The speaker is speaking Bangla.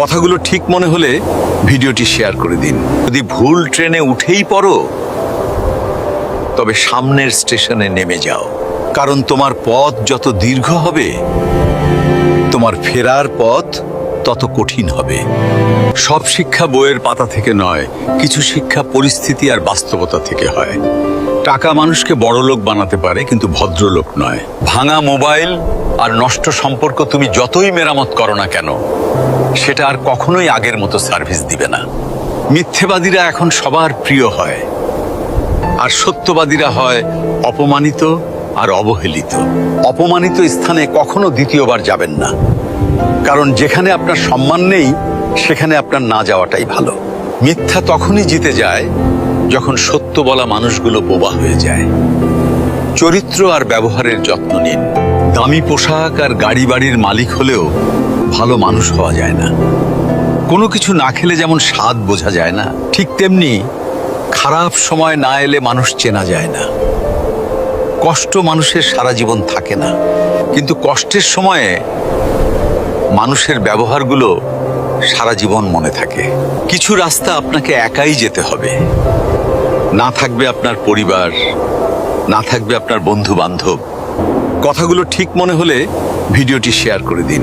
কথাগুলো ঠিক মনে হলে ভিডিওটি শেয়ার করে দিন। যদি ভুল ট্রেনে উঠেই পড়ো তবে সামনের স্টেশনে নেমে যাও, কারণ তোমার পথ যত দীর্ঘ হবে তোমার ফেরার পথ তত কঠিন হবে। সব শিক্ষা বইয়ের পাতা থেকে নয়, কিছু শিক্ষা পরিস্থিতি আর বাস্তবতা থেকে হয়। টাকা মানুষকে বড়লোক বানাতে পারে, কিন্তু ভদ্রলোক নয়। ভাঙা মোবাইল আর নষ্ট সম্পর্ক তুমি যতই মেরামত করো না কেন, সেটা আর কখনোই আগের মতো সার্ভিস দিবে না। মিথ্যেবাদীরা এখন সবার প্রিয় হয়, আর সত্যবাদীরা হয় অপমানিত আর অবহেলিত। অপমানিত স্থানে কখনো দ্বিতীয়বার যাবেন না, কারণ যেখানে আপনার সম্মান নেই সেখানে আপনার না যাওয়াটাই ভালো। মিথ্যা তখনই জিতে যায় যখন সত্য বলা মানুষগুলো বোবা হয়ে যায়। চরিত্র আর ব্যবহারের যত্ন নিন। দামি পোশাক আর গাড়ি বাড়ির মালিক হলেও ভালো মানুষ হওয়া যায় না। কোনো কিছু না খেলে যেমন স্বাদ বোঝা যায় না, ঠিক তেমনি খারাপ সময় না এলে মানুষ চেনা যায় না। কষ্ট মানুষের সারা জীবন থাকে না, কিন্তু কষ্টের সময়ে মানুষের ব্যবহারগুলো সারা জীবন মনে থাকে। কিছু রাস্তা আপনাকে একাই যেতে হবে। না থাকবে আপনার পরিবার, না থাকবে আপনার বন্ধু বান্ধব। কথাগুলো ঠিক মনে হলে ভিডিওটি শেয়ার করে দিন।